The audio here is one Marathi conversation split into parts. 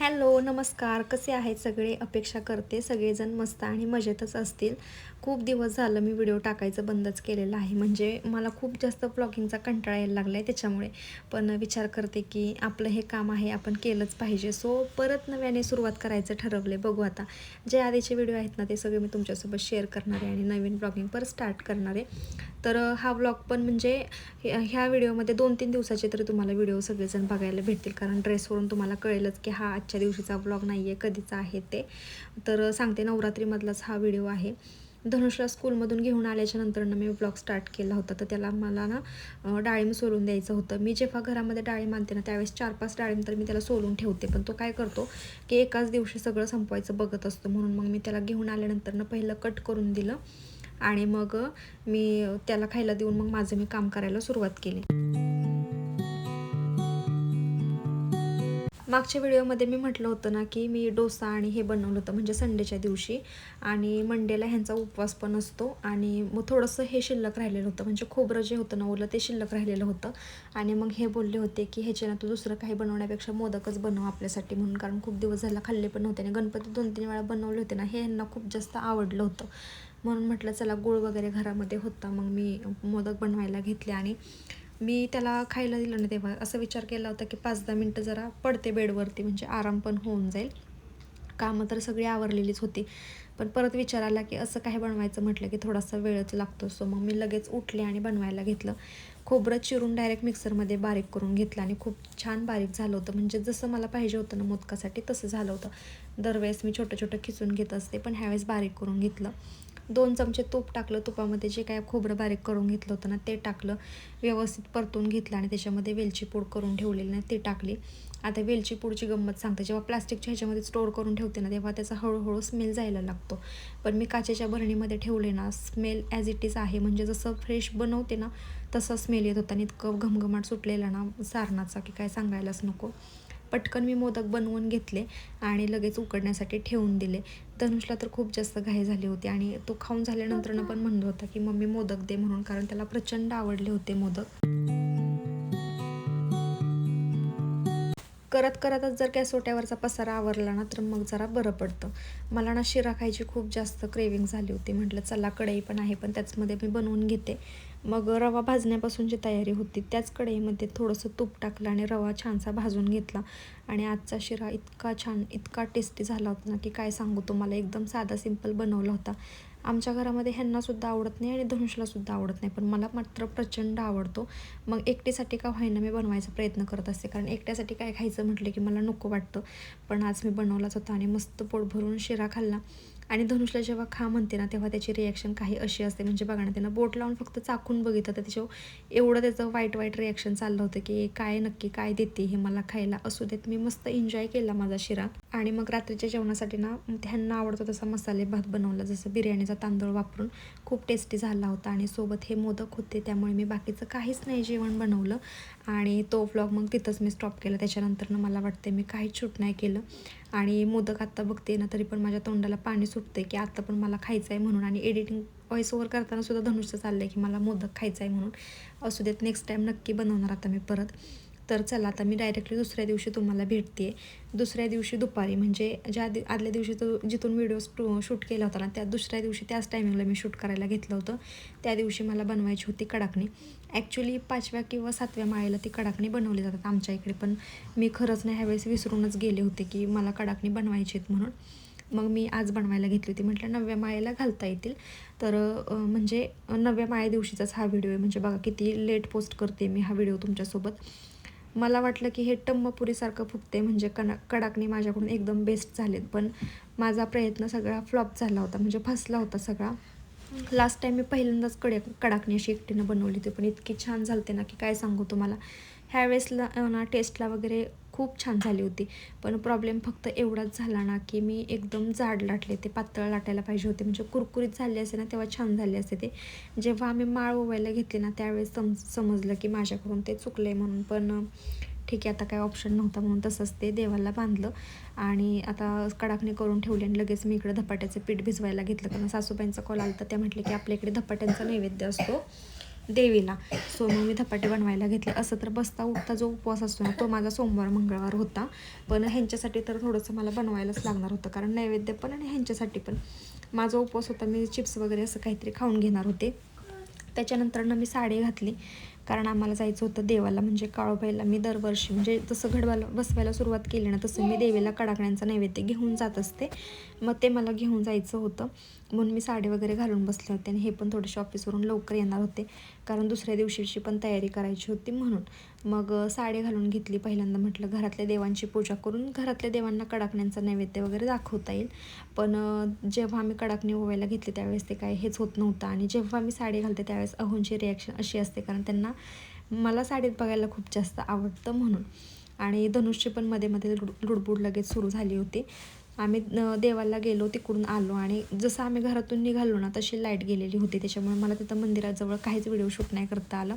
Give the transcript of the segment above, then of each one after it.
हॅलो, नमस्कार. कसे आहेत सगळे? अपेक्षा करते सगळेजण मस्त आणि मजेतच असतील. खूप दिवस झालं मी व्हिडिओ टाकायचं बंदच केलेलं आहे. म्हणजे मला खूप जास्त ब्लॉगिंगचा कंटाळा यायला लागला आहे त्याच्यामुळे. पण विचार करते की आपलं हे काम आहे, आपण केलंच पाहिजे. सो परत नव्याने सुरुवात करायचं ठरवले. बघू आता. जे आधीचे व्हिडिओ आहेत ना, ते सगळे मी तुमच्यासोबत शेअर करणार आहे आणि नवीन ब्लॉगिंग परत स्टार्ट करणार आहे. तर हा व्लॉग पण म्हणजे ह्या व्हिडिओमध्ये 2-3 दिवसाचे तरी तुम्हाला व्हिडिओ सगळेजण बघायला भेटतील. कारण ड्रेसवरून तुम्हाला कळेलच की हा आजच्या दिवशीचा व्लॉग नाही आहे, कधीचा आहे ते. तर सांगते, नवरात्रीमधलाच हा व्हिडिओ आहे. धनुषला स्कूलमधून घेऊन आल्याच्या नंतरनं मी व्लॉग स्टार्ट केला होता. तर त्याला मला ना डाळिंब सोलून द्यायचं होतं. मी जेव्हा घरामध्ये डाळिंब आणते ना, त्यावेळेस 4-5 डाळिंब तर मी त्याला सोलून ठेवते. पण तो काय करतो की एकाच दिवशी सगळं संपवायचं बघत असतो. म्हणून मग मी त्याला घेऊन आल्यानंतरनं पहिलं कट करून दिलं आणि मग मी त्याला खायला देऊन मग माझं मी काम करायला सुरुवात केली. मागच्या व्हिडिओमध्ये मी म्हटलं होतं ना की मी डोसा आणि हे बनवलं होतं, म्हणजे संडेच्या दिवशी. आणि मंडेला ह्यांचा उपवास पण असतो. आणि मग थोडंसं हे शिल्लक राहिलेलं होतं, म्हणजे खोबरं जे होतं ना ओलं, ते शिल्लक राहिलेलं होतं. आणि मग हे बोलले होते की ह्याच्यानं तू दुसरं काही बनवण्यापेक्षा मोदकच बनव आपल्यासाठी, म्हणून. कारण खूप दिवस झाला खाल्ले पण नव्हते आणि गणपती 2-3 वेळा बनवले होते ना, हे ह्यांना खूप जास्त आवडलं होतं. म्हणून म्हटलं चला, गूळ वगैरे घरामध्ये होता, मग मी मोदक बनवायला घेतले. आणि मी त्याला खायला दिलं ना, तेव्हा असा विचार केला होता की 5-10 मिनटं जरा पडते बेडवरती, म्हणजे आराम पण होऊन जाईल. कामं तर सगळी आवरलेलीच होती. पण परत विचार आला की असं काही बनवायचं म्हटलं की थोडासा वेळच लागतो. सो मग मी लगेच उठले आणि बनवायला घेतलं. खोबरं चिरून डायरेक्ट मिक्सरमध्ये बारीक करून घेतलं आणि खूप छान बारीक झालं होतं. म्हणजे जसं मला पाहिजे होतं ना मोदकासाठी, तसं झालं होतं. दरवेळेस मी छोटं छोटं खिसून घेत असते, पण ह्यावेळेस बारीक करून घेतलं. 2 चमचे तूप टाकलं. तुपामध्ये जे काय खोबरं बारीक करून घेतलं होतं ना, ते टाकलं. व्यवस्थित परतून घेतलं आणि त्याच्यामध्ये वेलची पूड करून ठेवलेली ना, ती टाकली. आता वेलची पूडची गंमत सांगते. जेव्हा प्लास्टिकच्या ह्याच्यामध्ये स्टोअर करून ठेवते ना, तेव्हा त्याचा हळूहळू स्मेल जायला लागतो. पण मी काचेच्या भरणीमध्ये ठेवले ना, स्मेल ॲज इट इज आहे. म्हणजे जसं फ्रेश बनवते ना, तसा स्मेल येत होता आणि इतकं घमघमाट सुटलेला ना सारणाचा की काय सांगायलाच नको. पटकन मी मोदक बनवून घेतले आणि लगेच उकडण्यासाठी ठेवून दिले. धनुषला तर खूप जास्त घाई झाली होती आणि तो खाऊन झाल्यानंतरनं पण म्हणत होता की मम्मी मोदक दे म्हणून, कारण त्याला प्रचंड आवडले होते मोदक. करत करतच जर गॅसोट्यावरचा पसारा आवरला ना, तर मग जरा बरं पडतं. मला ना शिरा खायची खूप जास्त क्रेविंग झाली होती. म्हटलं चला, कढई पण आहे, पण त्याचमध्ये मी बनवून घेते. मग रवा भाजण्यापासूनची तयारी होती. त्याच कढईमध्ये थोडंसं तूप टाकलं आणि रवा छानसा भाजून घेतला. आणि आजचा शिरा इतका छान, इतका टेस्टी झाला होता ना की काय सांगू तुम्हाला. एकदम साधा सिंपल बनवला होता. आमच्या घरामध्ये ह्यांनासुद्धा आवडत नाही आणि धनुषलासुद्धा आवडत नाही, पण मला मात्र प्रचंड आवडतो. मग एकटीसाठी का होईना मी बनवायचा प्रयत्न करत असते, कारण एकट्यासाठी काय खायचं म्हटलं की मला नको वाटतं. पण आज मी बनवलाच होता आणि मस्त पोट भरून शिरा खाल्ला. आणि धनुषला जेव्हा खा म्हणते ना, तेव्हा त्याची रिॲक्शन काही अशी असते, म्हणजे बघा ना, त्यानं बोट लावून फक्त चाखून बघितलं तर त्याच्यावर एवढं त्याचं वाईट वाईट रिॲक्शन चाललं होतं की काय नक्की काय देते हे मला खायला. असू देत, मी मस्त एन्जॉय केला माझा शिरा. आणि मग रात्रीच्या जेवणासाठी ना, ह्यांना आवडतो तसा मसाले भात बनवला, जसं बिर्याणीचा तांदूळ वापरून. खूप टेस्टी झाला होता आणि सोबत हे मोदक होते, त्यामुळे मी बाकीचं काहीच नाही जेवण बनवलं. आणि तो व्लॉग मग तिथंच मी स्टॉप केला. त्याच्यानंतरनं मला वाटते मी काहीच शूट नाही केलं. आणि मोदक आत्ता बघते ना, तरी पण माझ्या तोंडाला पाणी सुटते की आत्ता पण मला खायचं आहे म्हणून. आणि एडिटिंग व्हॉइस ओव्हर करताना सुद्धा धनुषचं चाललं आहे की मला मोदक खायचं आहे म्हणून. असू देत, नेक्स्ट टाईम नक्की बनवणार आता मी परत. तर चला, आता मी डायरेक्टली दुसऱ्या दिवशी तुम्हाला भेटते. दुसऱ्या दिवशी दुपारी, म्हणजे आदल्या दिवशी तो जिथून व्हिडिओ शूट केला होता ना, त्या दुसऱ्या दिवशी त्याच टायमिंगला मी शूट करायला घेतलं होतं. त्या दिवशी मला बनवायची होती कडाकणी. ॲक्च्युली 5व्या किंवा 7व्या माळेला ती कडाकणी बनवली जातात आमच्या इकडे, पण मी खरंच नाही ह्यावेळेस विसरूनच गेले होते की मला कडाकणी बनवायची आहेत म्हणून. मग मी आज बनवायला घेतली होती. म्हटलं 9व्या माळेला घालता येतील. तर म्हणजे 9व्या माळे दिवशीचाच हा व्हिडिओ आहे. म्हणजे बघा किती लेट पोस्ट करते मी हा व्हिडिओ तुमच्यासोबत. मला वाटलं की हे टम्मपुरीसारखं फुगते, म्हणजे कडाकणी माझ्याकडून एकदम बेस्ट झालेत, पण माझा प्रयत्न सगळा फ्लॉप झाला होता, म्हणजे फसला होता सगळा. लास्ट टाईम मी पहिल्यांदाच कडाकणी अशी एकटीनं बनवली होती, पण इतकी छान झालते ना की काय सांगू तुम्हाला. ह्यावेळेसला ना टेस्टला वगैरे खूप छान झाली होती. पण प्रॉब्लेम फक्त एवढाच झाला ना की मी एकदम जाड लाटले. ते पातळ लाटायला पाहिजे होते, म्हणजे कुरकुरीत झाले असते ना तेव्हा छान झाले असते ते. जेव्हा आम्ही माळ ओवायला घेतली ना, त्यावेळेस समजलं की माझ्याकडून ते चुकलं आहे म्हणून. पण ठीक आहे, आता काय ऑप्शन नव्हता म्हणून तसंच ते देवाला बांधलं. आणि आता कडाकणी करून ठेवली आणि लगेच मी इकडं धपाट्याचं पीठ भिजवायला घेतलं, कारण सासूबाईंचा कॉल आला तर त्या म्हटले की आपल्या इकडे धपाट्यांचा नैवेद्य असतो. देवीला. सो मग मी धपाटे बनवायला घेतले. असं तर बसता उठता जो उपवास असतो ना तो माझा सोमवार मंगळवार होता, पण ह्यांच्यासाठी तर थोडंसं मला बनवायलाच लागणार होतं, कारण नैवेद्य पण आणि ह्यांच्यासाठी पण. माझा उपवास होता, मी चिप्स वगैरे असं काहीतरी खाऊन घेणार होते. त्याच्यानंतरनं मी साडी घातली, कारण आम्हाला जायचं होतं देवाला, म्हणजे काळोबाईला. मी दरवर्षी म्हणजे जसं घडवायला बसवायला सुरुवात केली ना तसं मी देवीला कडाकण्यांचा नैवेद्य घेऊन जात असते. मग ते मला घेऊन जायचं होतं, म्हणून मी साडी वगैरे घालून बसले होते. आणि हे पण थोडेसे ऑफिसवरून लवकर येणार होते, कारण दुसऱ्या दिवशीची पण तयारी करायची होती म्हणून. मग साडी घालून घेतली. पहिल्यांदा म्हटलं घरातल्या देवांची पूजा करून घरातल्या देवांना कडाकण्यांचा नैवेद्य वगैरे दाखवता येईल. पण जेव्हा आम्ही कडाकणी ओवायला घेतली त्यावेळेस ते काय हेच होत नव्हतं. आणि जेव्हा मी साडी घालते त्यावेळेस अहोंची रिॲक्शन अशी असते, कारण त्यांना मला साडीत बघायला खूप जास्त आवडतं म्हणून. आणि धनुषची पण मध्ये मध्ये लुडबुड लगेच सुरू झाली होती. आम्ही देवाला गेलो, तिकडून आलो, आणि जसं आम्ही घरातून निघालो ना तशी लाईट गेलेली होती. त्याच्यामुळे मला तिथं मंदिराजवळ काहीच व्हिडिओ शूट नाही करता आलं.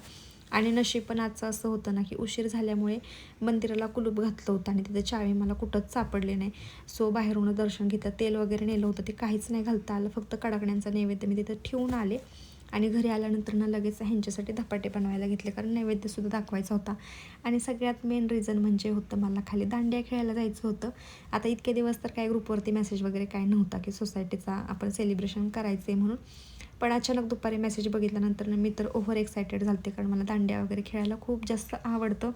आणि नशीब पण आजचं असं होतं ना की उशीर झाल्यामुळे मंदिराला कुलूप घातलं होतं आणि तिथे चावी मला कुठंच सापडली नाही. सो बाहेरून दर्शन घेतलं. तेल वगैरे नेलं होतं ते काहीच नाही घालता आलं, फक्त कडाकण्यांचा नैवेद्य मी तिथं ठेवून आले. आणि घरी आल्यानंतर ना लगेच ह्यांच्यासाठी धपाटे बनवायला घेतले, कारण नैवेद्यसुद्धा दाखवायचा होता. आणि सगळ्यात मेन रिझन म्हणजे होतं मला खाली दांडिया खेळायला जायचं होतं. आता इतके दिवस तर काय ग्रुपवरती मेसेज वगैरे काय नव्हता की सोसायटीचा आपण सेलिब्रेशन करायचं आहे म्हणून. पण अचानक दुपारी मेसेज बघितल्यानंतर मी तर ओव्हर एक्सायटेड झाले, कारण मला दांडिया वगैरे खेळायला खूप जास्त आवडतं.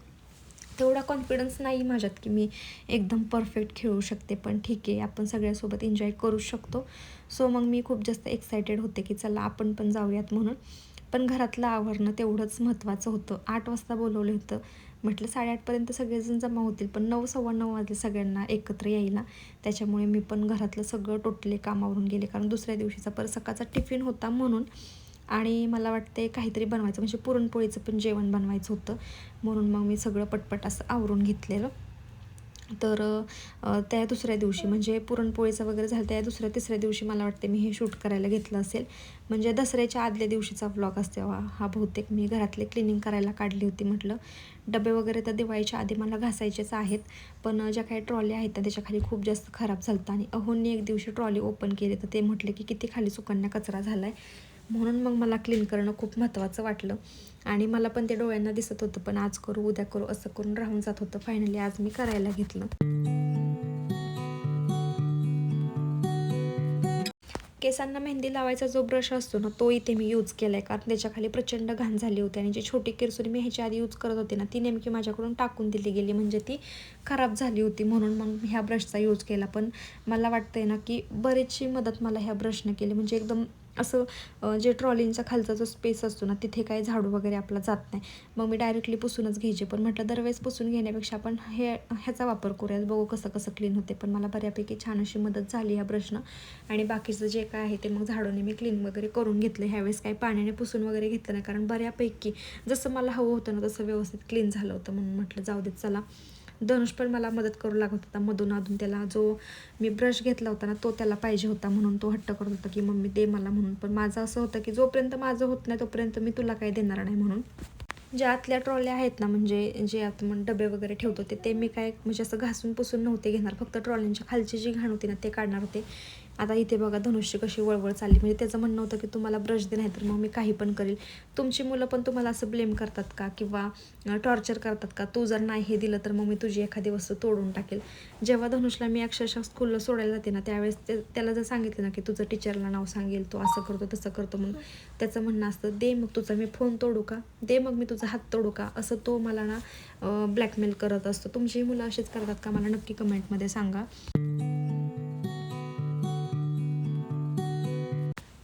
तेवढा कॉन्फिडन्स नाही माझ्यात की मी एकदम परफेक्ट खेळू शकते, पण ठीक आहे, आपण सगळ्यासोबत एन्जॉय करू शकतो. सो मग मी खूप जास्त एक्सायटेड होते की चला आपण पण जाऊयात म्हणून. पण घरातलं आवरणं तेवढंच महत्त्वाचं होतं. 8 वाजता बोलवलं होतं, म्हटलं 8:30पर्यंत सगळेजण जमा होतील, पण 9, 9:15 वाजले सगळ्यांना एकत्र यायला. त्याच्यामुळे मी पण घरातलं सगळं टोटली कामावरून गेले, कारण दुसऱ्या दिवशीचा परत सकाळचा टिफिन होता म्हणून. आणि मला वाटते काहीतरी बनवायचं, म्हणजे पुरणपोळीचं पण जेवण बनवायचं होतं, म्हणून मग मी सगळं पटपट असं आवरून घेतलेलं. तर त्या दुसऱ्या दिवशी म्हणजे पुरणपोळीचं वगैरे झालं, त्या दुसऱ्या तिसऱ्या दिवशी मला वाटते मी हे शूट करायला घेतलं असेल, म्हणजे दसऱ्याच्या आदल्या दिवशीचा व्लॉग असते हा बहुतेक. मी घरातले क्लिनिंग करायला काढली होती. म्हटलं डबे वगैरे तर दिवाळीच्या आधी मला घासायचेच आहेत, पण ज्या काही ट्रॉली आहेत ना त्याच्या खाली खूप जास्त खराब झालं. आणि अहोंनी एक दिवशी ट्रॉली ओपन केली तर ते म्हटले की किती खाली सुकन्या कचरा झाला आहे, म्हणून मग मला क्लीन करणं खूप महत्त्वाचं वाटलं. आणि मला पण ते डोळ्यांना दिसत होतं, पण आज करू उद्या करू असं करून राहून जात होतं. फायनली आज मी करायला घेतलं. केसांना मेहंदी लावायचा जो ब्रश असतो ना तो इथे मी यूज केला आहे, कारण त्याच्याखाली प्रचंड घाण झाली होती. आणि जी छोटी किरसुरी मी ह्याच्या आधी यूज करत होते ना ती नेमकी माझ्याकडून टाकून दिली गेली, म्हणजे ती खराब झाली होती, म्हणून मग ह्या ब्रशचा यूज केला. पण मला वाटतंय ना की बरीचशी मदत मला ह्या ब्रशने केली, म्हणजे एकदम असं जे ट्रॉलींचा खालचा जो स्पेस असतो ना तिथे काही झाडू वगैरे आपला जात नाही. मग मी डायरेक्टली पुसूनच घ्यायचे, पण म्हटलं दरवेळेस पुसून घेण्यापेक्षा आपण ह्याचा वापर करूयात, बघू कसं कसं क्लीन होते. पण मला बऱ्यापैकी छान अशी मदत झाली ह्या ब्रशनं. आणि बाकीचं जे काय आहे ते मग झाडूने मी क्लीन वगैरे करून घेतलं. ह्यावेळेस काही पाण्याने पुसून वगैरे घेतलं नाही, कारण बऱ्यापैकी जसं मला हवं होतं ना तसं व्यवस्थित क्लीन झालं होतं, म्हणून म्हटलं जाऊ देत चला. धनुष पण मला मदत करू लागत होता मधून अधून. त्याला जो मी ब्रश घेतला होता ना तो त्याला पाहिजे होता, म्हणून तो हट्ट करत होता की मम्मी दे मला म्हणून. पण माझं असं होतं की जोपर्यंत माझं होत नाही तोपर्यंत मी तुला काही देणार नाही म्हणून. ज्या आतल्या ट्रॉल्या आहेत ना, म्हणजे जे आता मग डबे वगैरे ठेवतो ते मी काय म्हणजे असं घासून पुसून नव्हते घेणार, फक्त ट्रॉलींच्या खालची जी घाण होती ना ते काढणार होते. आता इथे बघा धनुष्य कशी वळवळ चालली, म्हणजे त्याचं म्हणणं होतं की तुम्हाला ब्रश दे, नाही तर मग मी काही पण करेल. तुमची मुलं पण तुम्हाला असं ब्लेम करतात का किंवा टॉर्चर करतात का, तू जर नाही हे दिलं तर मग मी तुझी एखादी वस्तू तोडून टाकेल. जेव्हा धनुषला मी अक्षरशः स्कूलला सोडायला जाते ना त्यावेळेस त्याला जर सांगितलं ना की तुझं टीचरला नाव सांगेल, तो असं करतो तसं करतो, मग त्याचं म्हणणं असतं दे मग तुझा मी फोन तोडू का, दे मग मी तुझा हात तोडू का, असं तो मला ना ब्लॅकमेल करत असतो. तुमची मुलं अशीच करतात का, मला नक्की कमेंटमध्ये सांगा.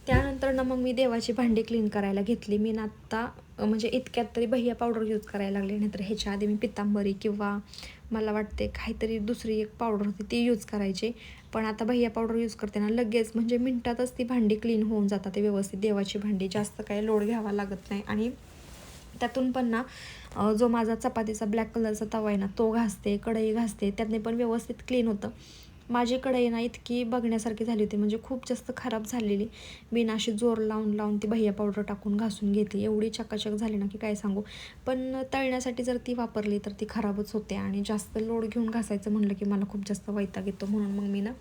त्यानंतर ना मग मी देवाची भांडी क्लीन करायला घेतली. मी ना आत्ता म्हणजे इतक्यात तरी भैया पावडर यूज करायला लागले, नाहीतर ह्याच्या आधी मी पितांबरी किंवा मला वाटते काहीतरी दुसरी एक पावडर होती ती यूज करायची. पण आता भैया पावडर यूज करते ना लगेच म्हणजे मिनटातच ती भांडी क्लीन होऊन जातात ते व्यवस्थित. देवाची भांडी जास्त काही लोड घ्यावा लागत नाही. आणि त्यातून पण ना जो माझा चपातीचा ब्लॅक कलरचा तवा आहे ना तो घासते, कढई घासते, त्यातने पण व्यवस्थित क्लीन होतं. माझी कढई ना इतकी बघण्यासारखी झाली होती, म्हणजे खूप जास्त खराब झालेली. मी ना अशी जोर लावून लावून ती भैया पावडर टाकून घासून घेतली, एवढी चकाचक झाली ना की काय सांगू. पण तळण्यासाठी जर ती वापरली तर ती खराबच होते, आणि जास्त लोड घेऊन घासायचं म्हणलं की मला खूप जास्त वैताग येतो. म्हणून मग मी ना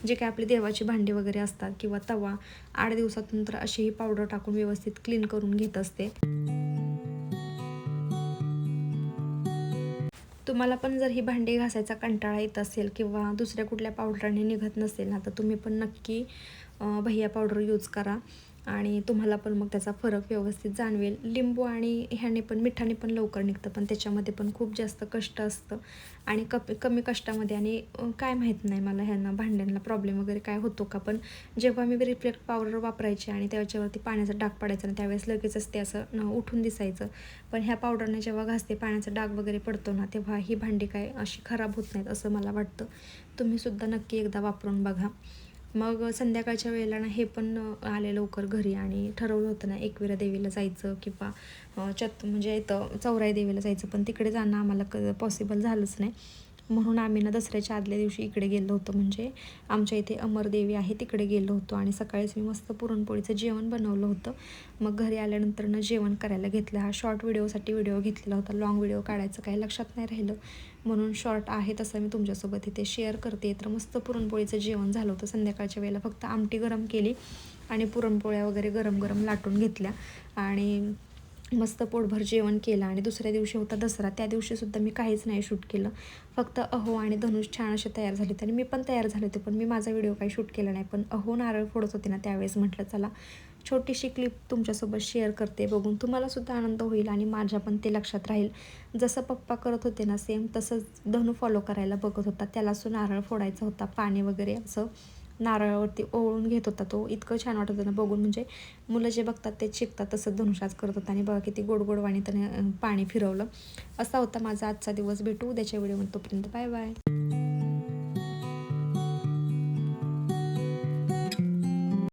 जे काय आपली देवाची भांडी वगैरे असतात किंवा तवा 8 दिवसातून तर अशी ही पावडर टाकून व्यवस्थित क्लीन करून घेत असते. तुम्हाला पण जर ही भांडी घासायचा कंटाळा येत असेल किंवा दुसऱ्या कुठल्या पावडरने निघत नसेल ना, तर तुम्ही पण नक्की भैया पावडर यूज करा, आणि तुम्हाला पण मग त्याचा फरक व्यवस्थित जाणवेल. लिंबू आणि ह्याने पण, मिठाने पण लवकर निघतं, पण त्याच्यामध्ये पण खूप जास्त कष्ट असतं, आणि कमी कष्टामध्ये, आणि काय माहीत नाही मला ह्यांना भांड्यांना प्रॉब्लेम वगैरे काय होतो का, पण जेव्हा मी रिफ्लेक्ट पावडर वापरायचे आणि त्याच्यावरती पाण्याचा डाग पडायचा ना, त्यावेळेस लगेचच ते असं उठून दिसायचं. पण ह्या पावडरने जेव्हा घासते, पाण्याचा डाग वगैरे पडतो ना, तेव्हा ही भांडी काय अशी खराब होत नाहीत असं मला वाटतं. तुम्हीसुद्धा नक्की एकदा वापरून बघा. मग संध्याकाळच्या वेळेला ना हे पण आले लवकर घरी, आणि ठरवलं होतं ना एकविरा देवीला जायचं किंवा म्हणजे इथं चौराई देवीला जायचं, पण तिकडे जाणं आम्हाला पॉसिबल झालंच नाही. म्हणून आम्ही ना दसऱ्याच्या आदल्या दिवशी इकडे गेलो होतो, म्हणजे आमच्या इथे अमरदेवी आहे तिकडे गेलो होतो, आणि सकाळीच मी मस्त पुरणपोळीचं जेवण बनवलं होतं. मग घरी आल्यानंतर ना जेवण करायला घेतलं. हा शॉर्ट व्हिडिओसाठी व्हिडिओ घेतलेला होता, लाँग व्हिडिओ काढायचं काही लक्षात नाही राहिलं, म्हणून शॉर्ट आहे तसं मी तुमच्यासोबत इथे शेअर करते. तर मस्त पुरणपोळीचं जेवण झालं होतं. संध्याकाळच्या वेळेला फक्त आमटी गरम केली आणि पुरणपोळ्या वगैरे गरम गरम लाटून घेतल्या, आणि मस्त पोटभर जेवण केलं. आणि दुसऱ्या दिवशी होता दसरा, त्या दिवशीसुद्धा मी काहीच नाही शूट केलं. फक्त अहो आणि धनुष छान असे तयार झाले होते, आणि मी पण तयार झाले होते, पण मी माझा व्हिडिओ काही शूट केला नाही. पण अहो नारळ फोडत होते ना, त्यावेळेस म्हटलं चला छोटीशी क्लिप तुमच्यासोबत शेअर करते, बघून तुम्हालासुद्धा आनंद होईल आणि माझ्या पण ते लक्षात राहील. जसं पप्पा करत होते ना सेम तसंच धनू फॉलो करायला बघत होता. त्याला नारळ फोडायचा होता, पाणी वगैरे असं नारळावरती ओळून घेत होता तो. इतकं छान वाटत होतं ना बघून, म्हणजे मुलं जे बघतात तेच शिकतात, तसं धनुषाच करत होता. आणि बघा किती गोड गोडवाणी त्याने पाणी फिरवलं. असा होता माझा आजचा दिवस. भेटू उद्याच्या व्हिडिओमध्ये, तोपर्यंत बाय बाय.